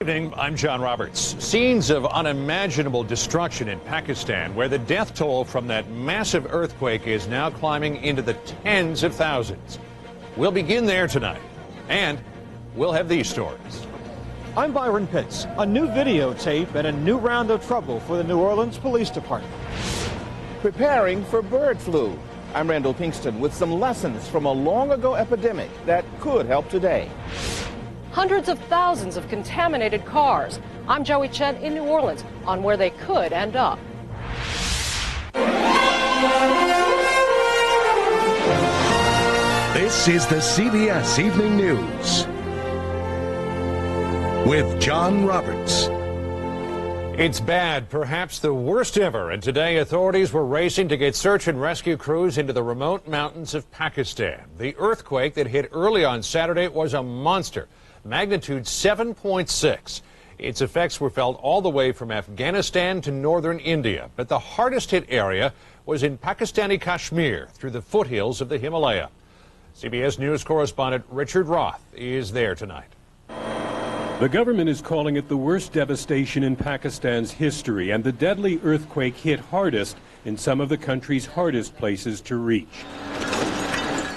Good evening, I'm John Roberts. Scenes of unimaginable destruction in Pakistan, where the death toll from that massive earthquake is now climbing into the tens of thousands. We'll begin there tonight, and we'll have these stories. I'm Byron Pitts. A new videotape and a new round of trouble for the New Orleans Police Department. Preparing for bird flu. I'm Randall Kingston with some lessons from a long-ago epidemic that could help today. Hundreds of thousands of contaminated cars. I'm Joey Chen in New Orleans on where they could end up. This is the CBS Evening News with John Roberts. It's bad, perhaps the worst ever, and today authorities were racing to get search and rescue crews into the remote mountains of Pakistan. The earthquake that hit early on Saturday was a monster. Magnitude 7.6. Its effects were felt all the way from Afghanistan to northern India, but the hardest hit area was in Pakistani Kashmir through the foothills of the Himalaya. CBS News correspondent Richard Roth is there tonight. The government is calling it the worst devastation in Pakistan's history, and the deadly earthquake hit hardest in some of the country's hardest places to reach.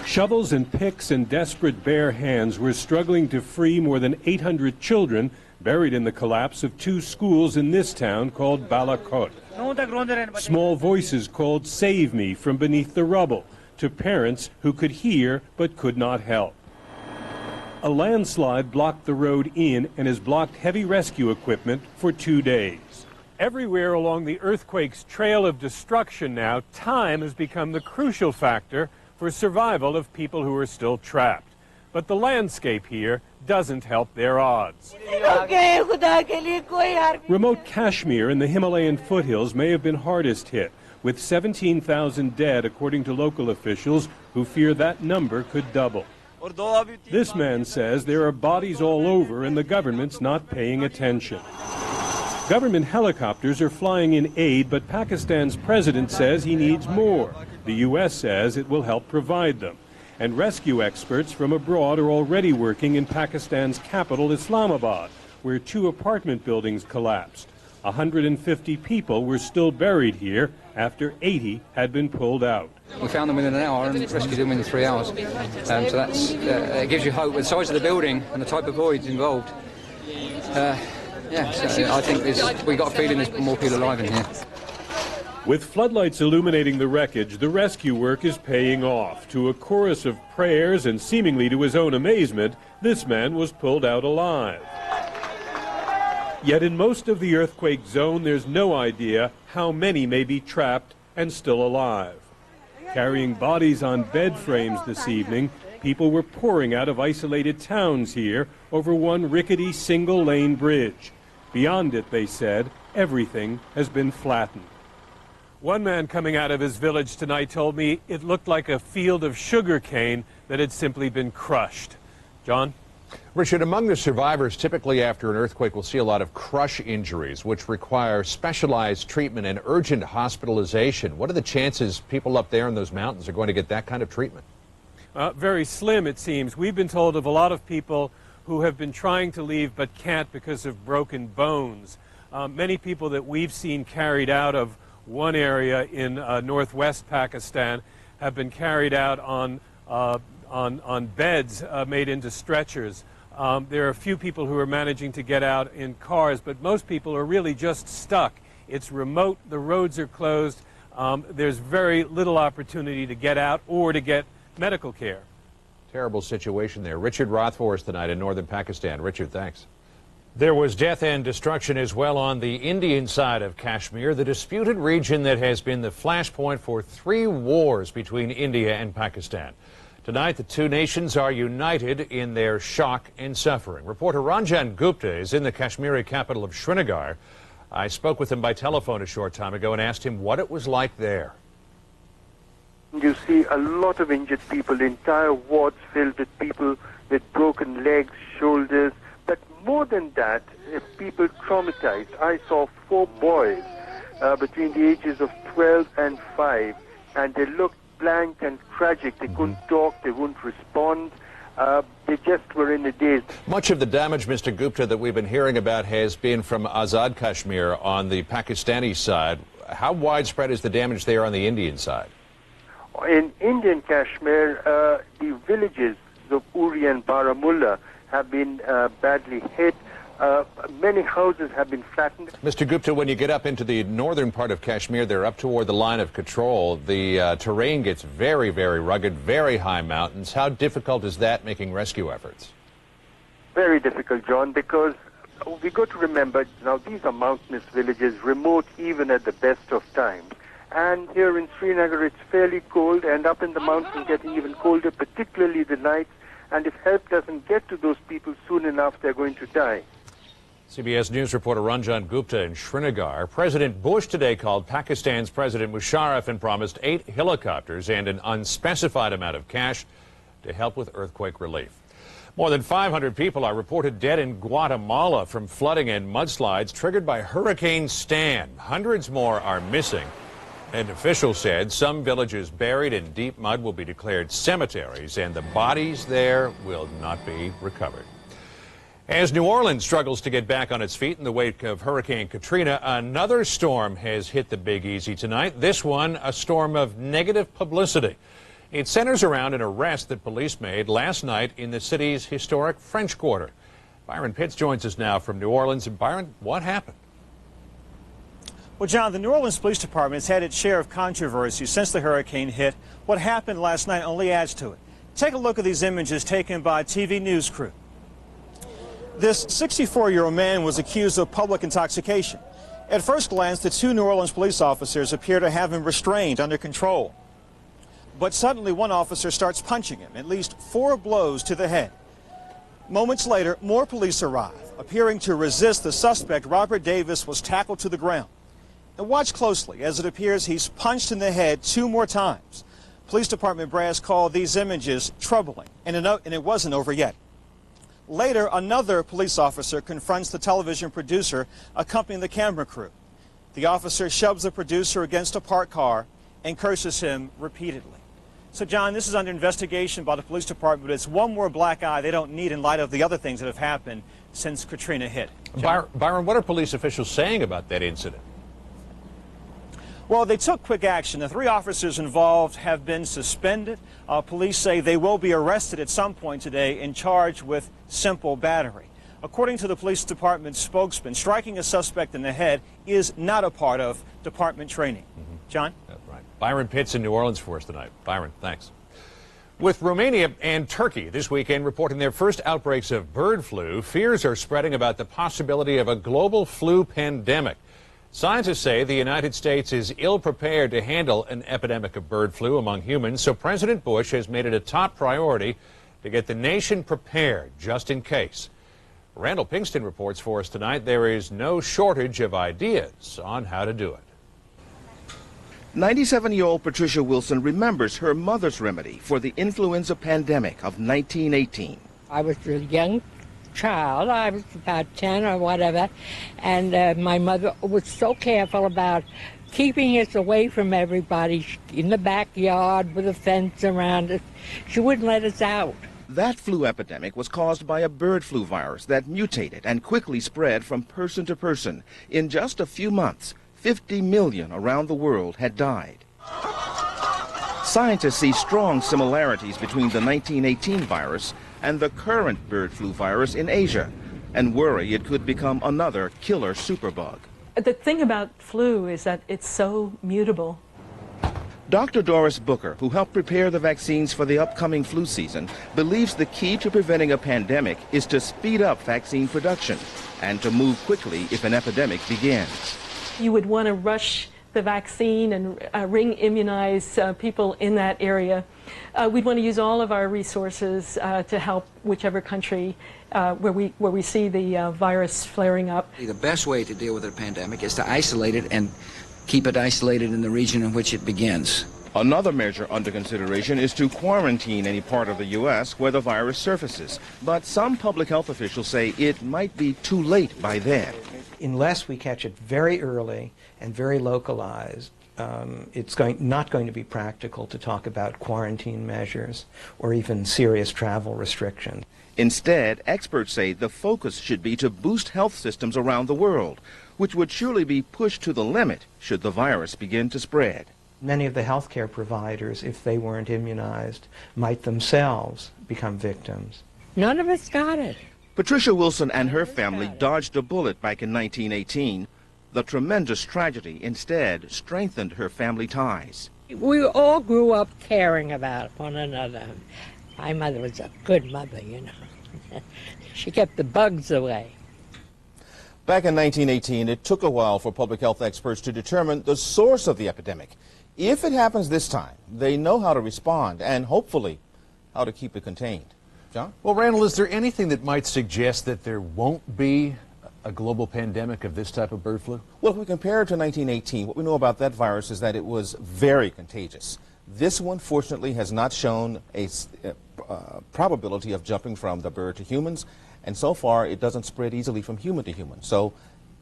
Shovels and picks and desperate bare hands were struggling to free more than 800 children buried in the collapse of two schools in this town called Balakot. Small voices called "Save me" from beneath the rubble to parents who could hear but could not help. A landslide blocked the road in and has blocked heavy rescue equipment for 2 days. Everywhere along the earthquake's trail of destruction now, time has become the crucial factor for survival of people who are still trapped. But the landscape here doesn't help their odds. Remote Kashmir in the Himalayan foothills may have been hardest hit, with 17,000 dead according to local officials who fear that number could double. This man says there are bodies all over and the government's not paying attention. Government helicopters are flying in aid, but Pakistan's president says he needs more. The U.S. says it will help provide them. And rescue experts from abroad are already working in Pakistan's capital, Islamabad, where 2 apartment buildings collapsed. 150 people were still buried here after 80 had been pulled out. We found them within an hour and rescued them in 3 hours. So that's it gives you hope with the size of the building and the type of voids involved. So I think we got a feeling there's more people alive in here. With floodlights illuminating the wreckage, the rescue work is paying off. To a chorus of prayers and seemingly to his own amazement, this man was pulled out alive. Yet in most of the earthquake zone, there's no idea how many may be trapped and still alive. Carrying bodies on bed frames this evening, people were pouring out of isolated towns here over one rickety single-lane bridge. Beyond it, they said, everything has been flattened. One man coming out of his village tonight told me it looked like a field of sugar cane that had simply been crushed. John? Richard, among the survivors, typically after an earthquake, we'll see a lot of crush injuries, which require specialized treatment and urgent hospitalization. What are the chances people up there in those mountains are going to get that kind of treatment? Very slim, it seems. We've been told of a lot of people who have been trying to leave but can't because of broken bones. Many people that we've seen carried out of one area in northwest Pakistan have been carried out on beds made into stretchers. There are a few people who are managing to get out in cars, but most people are really just stuck. It's remote, the roads are closed, there's very little opportunity to get out or to get medical care. Terrible situation there. Richard Roth for us tonight in northern Pakistan. Richard, thanks. There was death and destruction as well on the Indian side of Kashmir, the disputed region that has been the flashpoint for 3 wars between India and Pakistan. Tonight, the 2 nations are united in their shock and suffering. Reporter Ranjan Gupta is in the Kashmiri capital of Srinagar. I spoke with him by telephone a short time ago and asked him what it was like there. You see a lot of injured people, entire wards filled with people with broken legs, shoulders, but more than that, people traumatized. I saw 4 boys between the ages of 12 and 5, and they looked blank and tragic. They couldn't talk, they wouldn't respond. They They just were in a daze. Much of the damage, Mr. Gupta, that we've been hearing about has been from Azad Kashmir on the Pakistani side. How widespread is the damage there on the Indian side? In Indian Kashmir, the villages of Uri and Baramulla have been badly hit. Many houses have been flattened. Mr. Gupta, when you get up into the northern part of Kashmir, they're up toward the line of control. The terrain gets very, very rugged, very high mountains. How difficult is that making rescue efforts? Very difficult, John, because we got to remember now these are mountainous villages, remote even at the best of times. And here in Srinagar, it's fairly cold, and up in the mountains getting even colder, particularly the nights. And if help doesn't get to those people soon enough, they're going to die. CBS News reporter Ranjan Gupta in Srinagar. President Bush today called Pakistan's President Musharraf and promised 8 helicopters and an unspecified amount of cash to help with earthquake relief. More than 500 people are reported dead in Guatemala from flooding and mudslides triggered by Hurricane Stan. Hundreds more are missing. And officials said some villages buried in deep mud will be declared cemeteries, and the bodies there will not be recovered. As New Orleans struggles to get back on its feet in the wake of Hurricane Katrina, another storm has hit the Big Easy tonight. This one, a storm of negative publicity. It centers around an arrest that police made last night in the city's historic French Quarter. Byron Pitts joins us now from New Orleans. And Byron, what happened? Well, John, the New Orleans Police Department has had its share of controversy since the hurricane hit. What happened last night only adds to it. Take a look at these images taken by TV news crew. This 64-year-old man was accused of public intoxication. At first glance, the 2 New Orleans police officers appear to have him restrained under control. But suddenly one officer starts punching him, at least 4 blows to the head. Moments later, more police arrive. Appearing to resist the suspect, Robert Davis was tackled to the ground. And watch closely, as it appears he's punched in the head 2 more times. Police Department brass called these images troubling, and it wasn't over yet. Later, another police officer confronts the television producer accompanying the camera crew. The officer shoves the producer against a parked car and curses him repeatedly. So, John, this is under investigation by the police department, but it's one more black eye they don't need in light of the other things that have happened since Katrina hit. Byron, what are police officials saying about that incident? Well, they took quick action. The 3 officers involved have been suspended. Police say they will be arrested at some point today and charged with simple battery. According to the police department spokesman, striking a suspect in the head is not a part of department training. John? That's right. Byron Pitts in New Orleans for us tonight. Byron, thanks. With Romania and Turkey this weekend reporting their first outbreaks of bird flu, fears are spreading about the possibility of a global flu pandemic. Scientists say the United States is ill-prepared to handle an epidemic of bird flu among humans, so President Bush has made it a top priority to get the nation prepared just in case. Randall Pinkston reports for us tonight there is no shortage of ideas on how to do it. 97-year-old Patricia Wilson remembers her mother's remedy for the influenza pandemic of 1918. I was a young child. I was about 10 or whatever, and my mother was so careful about keeping us away from everybody in the backyard with a fence around us. She wouldn't let us out. That flu epidemic was caused by a bird flu virus that mutated and quickly spread from person to person. In just a few months, 50 million around the world had died. Scientists see strong similarities between the 1918 virus and the current bird flu virus in Asia, and worry it could become another killer superbug. The thing about flu is that it's so mutable. Dr. Doris Booker, who helped prepare the vaccines for the upcoming flu season, believes the key to preventing a pandemic is to speed up vaccine production and to move quickly if an epidemic begins. You would want to rush the vaccine and ring immunize people in that area. We'd want to use all of our resources to help whichever country where we see the virus flaring up. The best way to deal with a pandemic is to isolate it and keep it isolated in the region in which it begins. Another measure under consideration is to quarantine any part of the U.S. where the virus surfaces. But some public health officials say it might be too late by then. Unless we catch it very early and very localized, it's not going to be practical to talk about quarantine measures or even serious travel restrictions. Instead, experts say the focus should be to boost health systems around the world, which would surely be pushed to the limit should the virus begin to spread. Many of the healthcare providers, if they weren't immunized, might themselves become victims. None of us got it. Patricia Wilson and her family dodged a bullet back in 1918. The tremendous tragedy instead strengthened her family ties. We all grew up caring about one another. My mother was a good mother, you know. She kept the bugs away. Back in 1918, it took a while for public health experts to determine the source of the epidemic. If it happens this time, they know how to respond and hopefully how to keep it contained. John? Well, Randall, is there anything that might suggest that there won't be a global pandemic of this type of bird flu? Well, if we compare it to 1918, what we know about that virus is that it was very contagious. This one, fortunately, has not shown a probability of jumping from the bird to humans, and so far it doesn't spread easily from human to human. So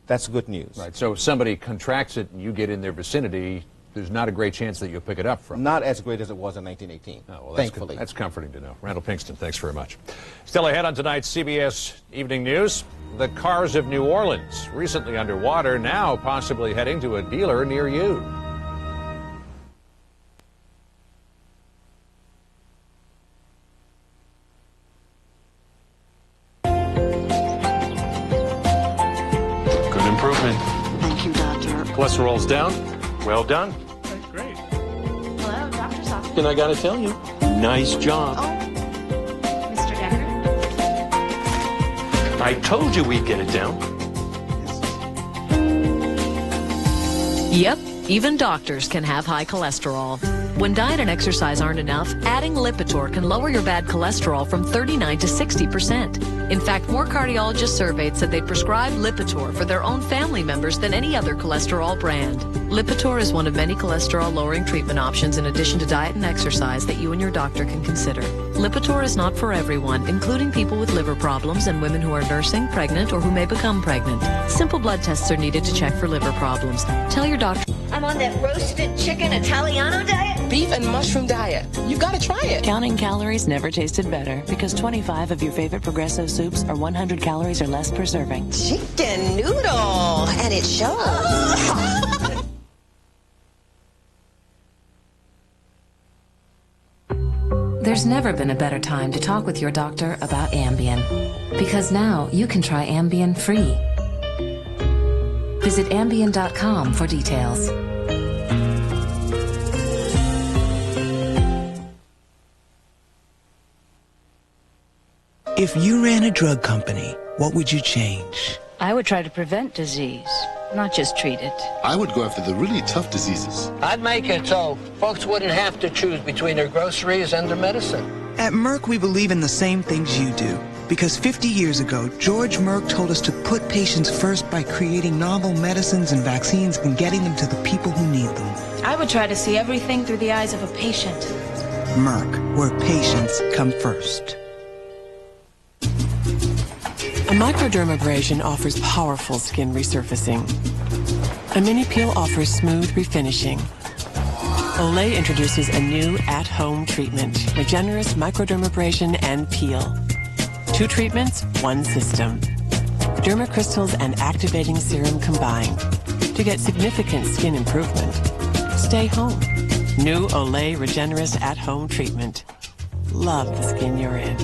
that's good news. Right. So if somebody contracts it and you get in their vicinity, there's not a great chance that you'll pick it up from. Not as great as it was in 1918, well, thankfully. That's comforting to know. Randall Pinkston, thanks very much. Still ahead on tonight's CBS Evening News, the cars of New Orleans, recently underwater, now possibly heading to a dealer near you. Good improvement. Thank you, doctor. Cholesterol's down. Well done. Great. Hello, doctor's office. And I gotta tell you, nice job. Mr. Decker? I told you we'd get it down. Yep, even doctors can have high cholesterol. When diet and exercise aren't enough, adding Lipitor can lower your bad cholesterol from 39 to 60%. In fact, more cardiologists surveyed said they'd prescribe Lipitor for their own family members than any other cholesterol brand. Lipitor is one of many cholesterol-lowering treatment options in addition to diet and exercise that you and your doctor can consider. Lipitor is not for everyone, including people with liver problems and women who are nursing, pregnant, or who may become pregnant. Simple blood tests are needed to check for liver problems. Tell your doctor. I'm on that roasted chicken Italiano diet. Beef and mushroom diet. You've got to try it. Counting calories never tasted better because 25 of your favorite Progresso soups are 100 calories or less per serving. Chicken noodle. And it shows. There's never been a better time to talk with your doctor about Ambien. Because now you can try Ambien free. Visit Ambien.com for details. If you ran a drug company, what would you change? I would try to prevent disease, not just treat it. I would go after the really tough diseases. I'd make it so folks wouldn't have to choose between their groceries and their medicine. At Merck, we believe in the same things you do. Because 50 years ago, George Merck told us to put patients first by creating novel medicines and vaccines and getting them to the people who need them. I would try to see everything through the eyes of a patient. Merck, where patients come first. A microdermabrasion offers powerful skin resurfacing. A mini peel offers smooth refinishing. Olay introduces a new at-home treatment, Regenerous Microdermabrasion and Peel. 2 treatments, 1 system. Dermacrystals and activating serum combine to get significant skin improvement. Stay home. New Olay Regenerous at-home treatment. Love the skin you're in.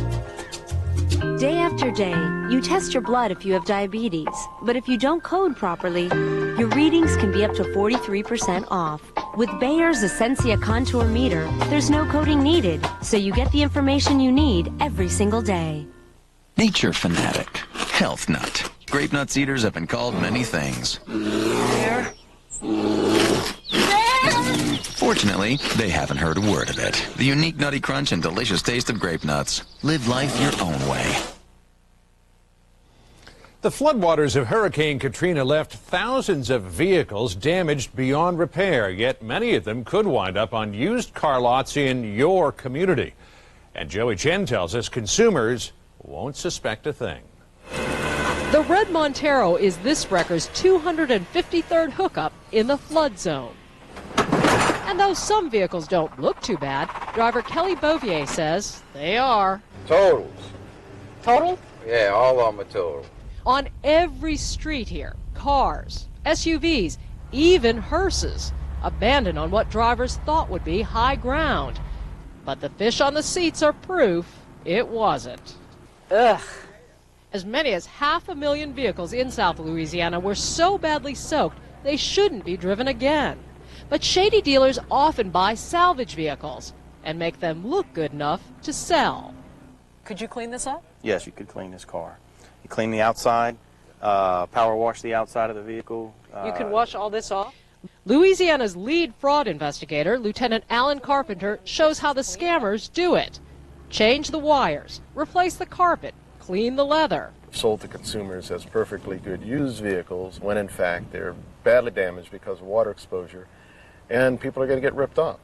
Day after day, you test your blood if you have diabetes, but if you don't code properly, your readings can be up to 43% off. With Bayer's Essentia Contour Meter, there's no coding needed, so you get the information you need every single day. Nature fanatic, health nut. Grape nuts eaters have been called many things. Fortunately, they haven't heard a word of it. The unique nutty crunch and delicious taste of grape nuts. Live life your own way. The floodwaters of Hurricane Katrina left thousands of vehicles damaged beyond repair, yet many of them could wind up on used car lots in your community. And Joey Chen tells us consumers won't suspect a thing. The red Montero is this wrecker's 253rd hookup in the flood zone. And though some vehicles don't look too bad, driver Kelly Bovier says they are. Totals. Total? Yeah, all of them are total. On every street here, cars, SUVs, even hearses, abandoned on what drivers thought would be high ground. But the fish on the seats are proof it wasn't. Ugh. As many as 500,000 vehicles in South Louisiana were so badly soaked they shouldn't be driven again. But shady dealers often buy salvage vehicles and make them look good enough to sell. Could you clean this up? Yes, you could clean this car. You clean the outside, power wash the outside of the vehicle. You can wash all this off? Louisiana's lead fraud investigator, Lieutenant Alan Carpenter, shows how the scammers do it. Change the wires, replace the carpet, clean the leather. Sold to consumers as perfectly good used vehicles when in fact they're badly damaged because of water exposure, and people are going to get ripped off.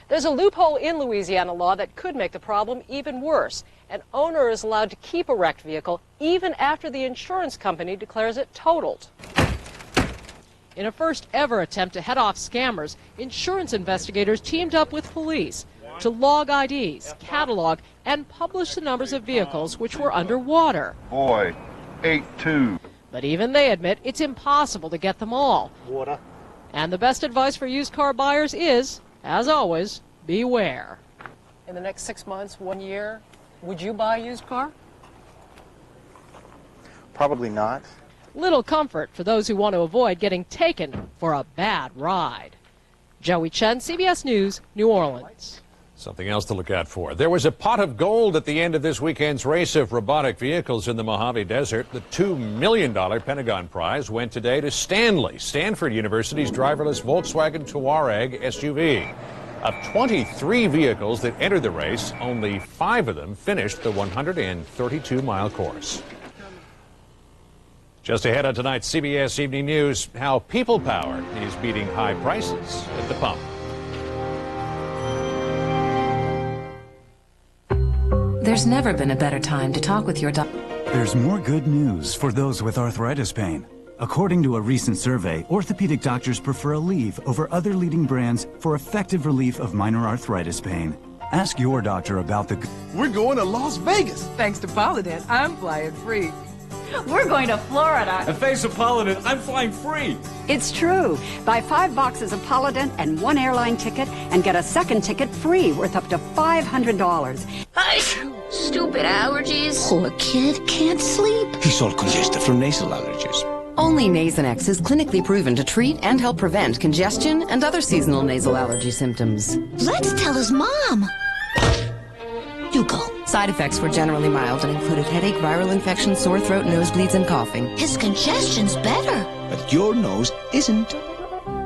There's a loophole in Louisiana law that could make the problem even worse. An owner is allowed to keep a wrecked vehicle even after the insurance company declares it totaled. In a first ever attempt to head off scammers, insurance investigators teamed up with police to log IDs, catalog, and publish the numbers of vehicles which were underwater. Boy, 8-2. But even they admit it's impossible to get them all. Water. And the best advice for used car buyers is, as always, beware. In the next 6 months, 1 year, would you buy a used car? Probably not. Little comfort for those who want to avoid getting taken for a bad ride. Joey Chen, CBS News, New Orleans. Something else to look out for. There was a pot of gold at the end of this weekend's race of robotic vehicles in the Mojave Desert. The $2 million Pentagon prize went today to Stanford University's driverless Volkswagen Touareg SUV. Of 23 vehicles that entered the race, only 5 of them finished the 132-mile course. Just ahead on tonight's CBS Evening News, how people power is beating high prices at the pump. There's never been a better time to talk with your doctor. There's more good news for those with arthritis pain. According to a recent survey, orthopedic doctors prefer Aleve over other leading brands for effective relief of minor arthritis pain. Ask your doctor about the... We're going to Las Vegas. Thanks to Polydent, I'm flying free. We're going to Florida. And thanks to Polydent, I'm flying free. It's true. Buy 5 boxes of Polydent and 1 airline ticket and get a second ticket free worth up to $500. Stupid allergies. Poor kid can't sleep. He's all congested from nasal allergies. Only Nasonex is clinically proven to treat and help prevent congestion and other seasonal nasal allergy symptoms. Let's tell his mom. You go. Side effects were generally mild and included headache, viral infection, sore throat, nosebleeds, and coughing. His congestion's better. But your nose isn't.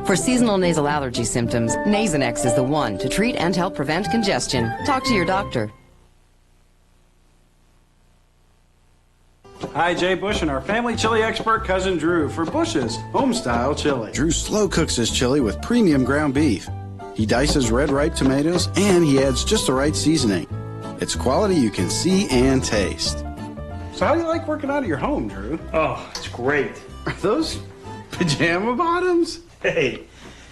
For seasonal nasal allergy symptoms, Nasonex is the one to treat and help prevent congestion. Talk to your doctor. Hi, Jay Bush and our family chili expert, Cousin Drew, for Bush's home-style chili. Drew slow cooks his chili with premium ground beef. He dices red ripe tomatoes, and he adds just the right seasoning. It's quality you can see and taste. So how do you like working out of your home, Drew? Oh, it's great. Are those pajama bottoms? Hey,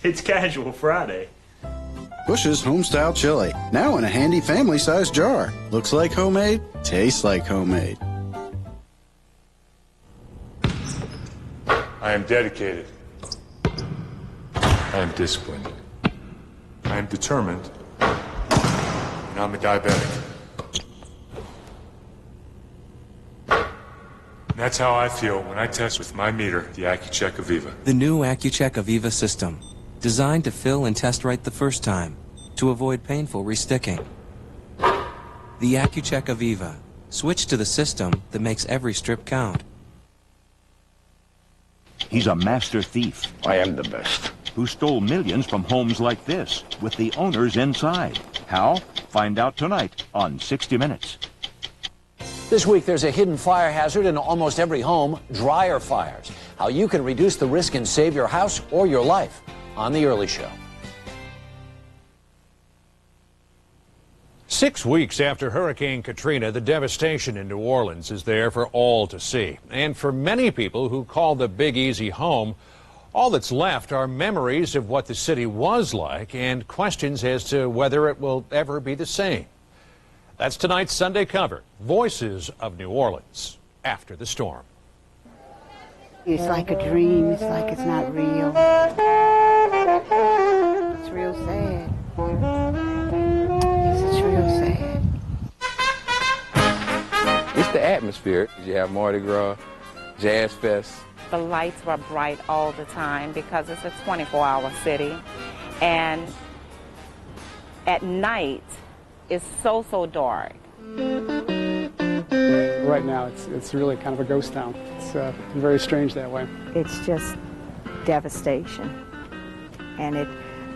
it's Casual Friday. Bush's home-style chili, now in a handy family-sized jar. Looks like homemade, tastes like homemade. I am dedicated. I am disciplined. I am determined. And I'm a diabetic. And that's how I feel when I test with my meter, the AccuCheck Aviva. The new AccuCheck Aviva system, designed to fill and test right the first time, to avoid painful resticking. The AccuCheck Aviva. Switch to the system that makes every strip count. He's a master thief. I am the best. Who stole millions from homes like this, with the owners inside. How? Find out tonight on 60 Minutes. This week, there's a hidden fire hazard in almost every home, dryer fires. How you can reduce the risk and save your house or your life on The Early Show. 6 weeks after Hurricane Katrina, the devastation in New Orleans is there for all to see. And for many people who call the Big Easy home, All that's left are memories of what the city was like and questions as to whether it will ever be the same. That's tonight's Sunday cover, Voices of New Orleans, after the storm. It's like a dream. It's like it's not real. It's real sad. It's real sad. It's the atmosphere. You have Mardi Gras, Jazz Fest. The lights were bright all the time because it's a 24-hour city. And at night, it's so dark. Right now, it's really kind of a ghost town. It's very strange that way. It's just devastation, and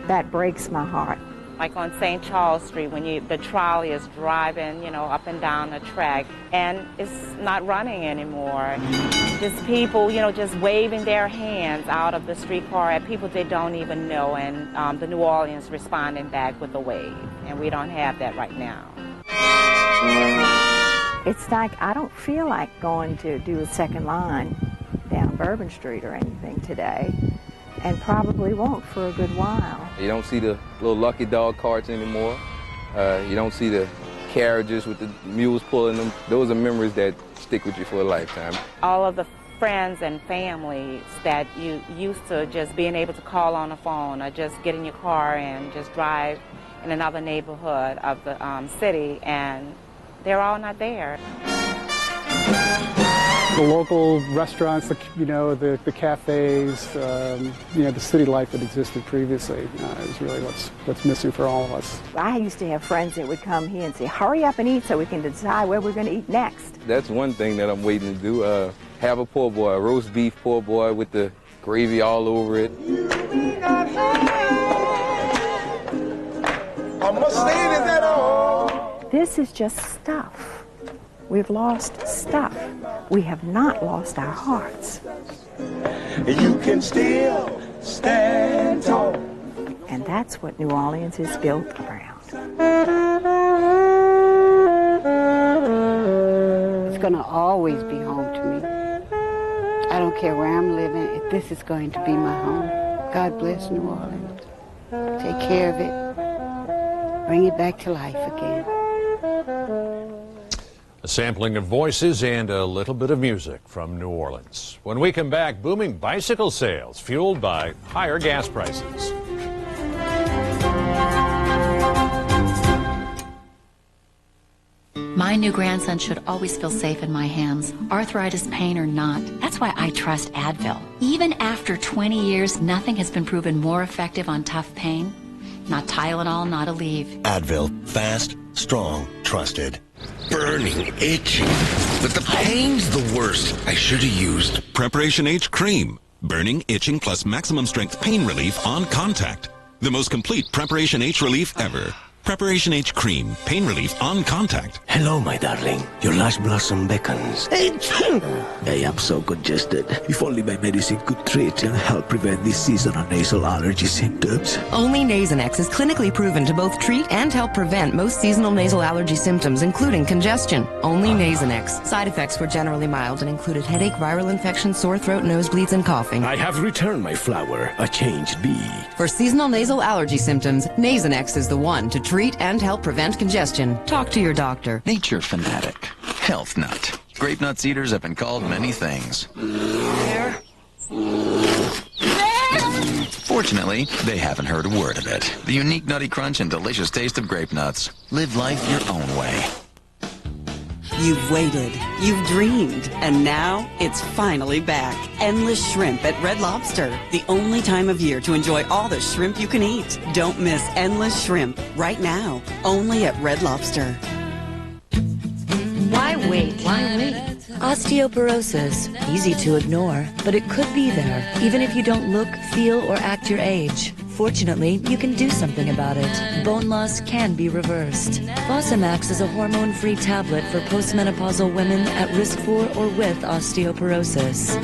that breaks my heart. Like on St. Charles Street, when the trolley is driving, up and down the track, and it's not running anymore. Just people, just waving their hands out of the streetcar at people they don't even know, and the New Orleans responding back with a wave, and we don't have that right now. It's like I don't feel like going to do a second line down Bourbon Street or anything today, and probably won't for a good while. You don't see the little lucky dog carts anymore. You don't see the carriages with the mules pulling them. Those are memories that stick with you for a lifetime. All of the friends and families that you used to just being able to call on the phone or just get in your car and just drive in another neighborhood of the city, and they're all not there. The local restaurants, the cafes, the city life that existed previously is really what's missing for all of us. I used to have friends that would come here and say, hurry up and eat so we can decide where we're going to eat next. That's one thing that I'm waiting to do. Have a po' boy, a roast beef po' boy with the gravy all over it. This is just stuff. We've lost stuff. We have not lost our hearts. You can still stand tall. And that's what New Orleans is built around. It's going to always be home to me. I don't care where I'm living. If this is going to be my home, God bless New Orleans. Take care of it. Bring it back to life again. A sampling of voices and a little bit of music from New Orleans. When we come back, booming bicycle sales fueled by higher gas prices. My new grandson should always feel safe in my hands, arthritis, pain, or not. That's why I trust Advil. Even after 20 years, nothing has been proven more effective on tough pain. Not Tylenol, not Aleve. Advil, fast, strong, trusted. Burning, itching, but the pain's the worst. I should have used Preparation H Cream. Burning, itching, plus maximum strength pain relief on contact. The most complete Preparation H relief ever. Preparation H Cream. Pain relief on contact. Hello, my darling. Your last blossom beckons. I am so congested. If only my medicine could treat and help prevent these seasonal nasal allergy symptoms. Only Nasonex is clinically proven to both treat and help prevent most seasonal nasal allergy symptoms, including congestion. Only Nasonex. Side effects were generally mild and included headache, viral infection, sore throat, nosebleeds, and coughing. I have returned my flower, a changed bee. For seasonal nasal allergy symptoms, Nasonex is the one to treat and help prevent congestion. Talk to your doctor. Nature fanatic. Health nut. Grape nuts eaters have been called many things. Fortunately, they haven't heard a word of it. The unique nutty crunch and delicious taste of grape nuts. Live life your own way. You've waited, you've dreamed, and now it's finally back. Endless Shrimp at Red Lobster. The only time of year to enjoy all the shrimp you can eat. Don't miss Endless Shrimp right now, only at Red Lobster. Why wait? Why wait? Osteoporosis. Easy to ignore, but it could be there, even if you don't look, feel, or act your age. Fortunately, you can do something about it. Bone loss can be reversed. Fosamax is a hormone-free tablet for postmenopausal women at risk for or with osteoporosis.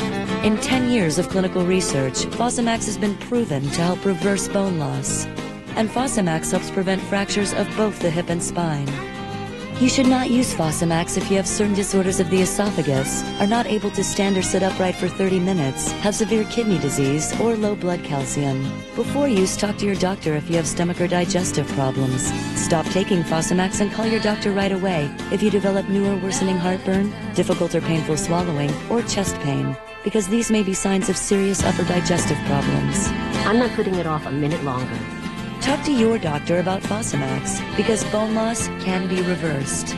In 10 years of clinical research, Fosamax has been proven to help reverse bone loss. And Fosamax helps prevent fractures of both the hip and spine. You should not use Fosamax if you have certain disorders of the esophagus, are not able to stand or sit upright for 30 minutes, have severe kidney disease, or low blood calcium. Before use, talk to your doctor if you have stomach or digestive problems. Stop taking Fosamax and call your doctor right away if you develop new or worsening heartburn, difficult or painful swallowing, or chest pain, because these may be signs of serious upper digestive problems. I'm not putting it off a minute longer. Talk to your doctor about Fosamax, because bone loss can be reversed.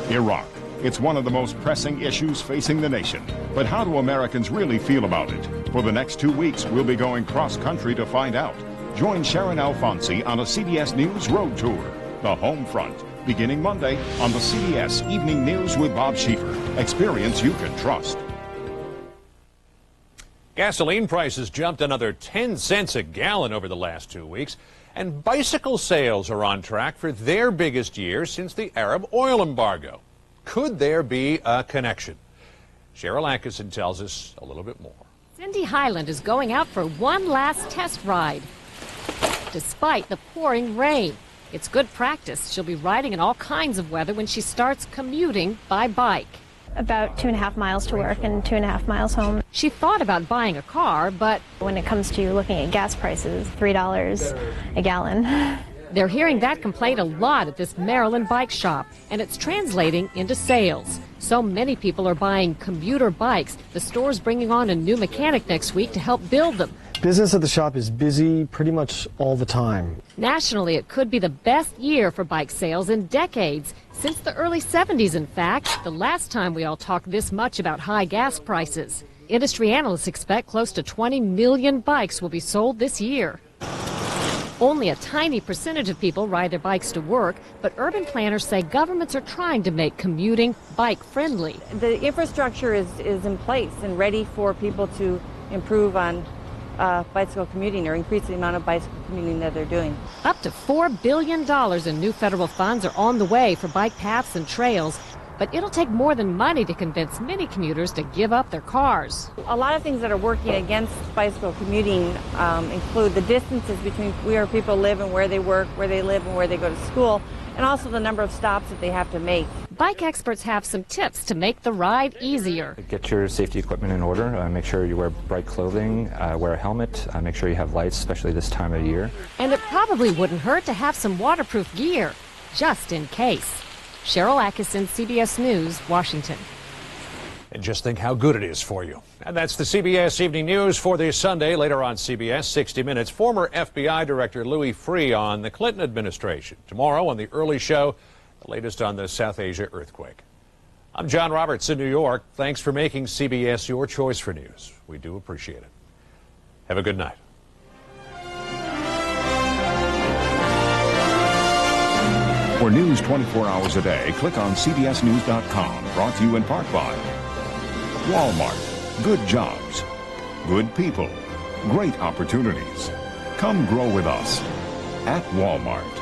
Iraq. It's one of the most pressing issues facing the nation. But how do Americans really feel about it? For the next 2 weeks, we'll be going cross-country to find out. Join Sharon Alfonsi on a CBS News road tour, The Home Front, beginning Monday on the CBS Evening News with Bob Schieffer. Experience you can trust. Gasoline prices jumped another 10 cents a gallon over the last 2 weeks, and bicycle sales are on track for their biggest year since the Arab oil embargo. Could there be a connection? Cheryl Atkinson tells us a little bit more. Cindy Highland is going out for one last test ride, despite the pouring rain. It's good practice. She'll be riding in all kinds of weather when she starts commuting by bike. About 2.5 miles to work and 2.5 miles home. She thought about buying a car, but when it comes to looking at gas prices, $3 a gallon. They're hearing that complaint a lot at this Maryland bike shop, and it's translating into sales. So many people are buying commuter bikes. The store's bringing on a new mechanic next week to help build them. Business at the shop is busy pretty much all the time. Nationally, it could be the best year for bike sales in decades. Since the early 70s, in fact, the last time we all talked this much about high gas prices. Industry analysts expect close to 20 million bikes will be sold this year. Only a tiny percentage of people ride their bikes to work, but urban planners say governments are trying to make commuting bike-friendly. The infrastructure is in place and ready for people to improve on bicycle commuting or increase the amount of bicycle commuting that they're doing. Up to $4 billion in new federal funds are on the way for bike paths and trails, but it'll take more than money to convince many commuters to give up their cars. A lot of things that are working against bicycle commuting include the distances between where people live and where they work, where they live and where they go to school, and also the number of stops that they have to make. Bike experts have some tips to make the ride easier. Get your safety equipment in order. Make sure you wear bright clothing, wear a helmet, make sure you have lights, especially this time of year. And it probably wouldn't hurt to have some waterproof gear, just in case. Cheryl Atkinson, CBS News, Washington. And just think how good it is for you. And that's the CBS Evening News for this Sunday. Later on CBS 60 Minutes, former FBI Director Louis Freeh on the Clinton administration. Tomorrow on the early show, the latest on the South Asia earthquake. I'm John Roberts in New York. Thanks for making CBS your choice for news. We do appreciate it. Have a good night. For news 24 hours a day, click on cbsnews.com. Brought to you in part by Walmart. Good jobs. Good people. Great opportunities. Come grow with us at Walmart.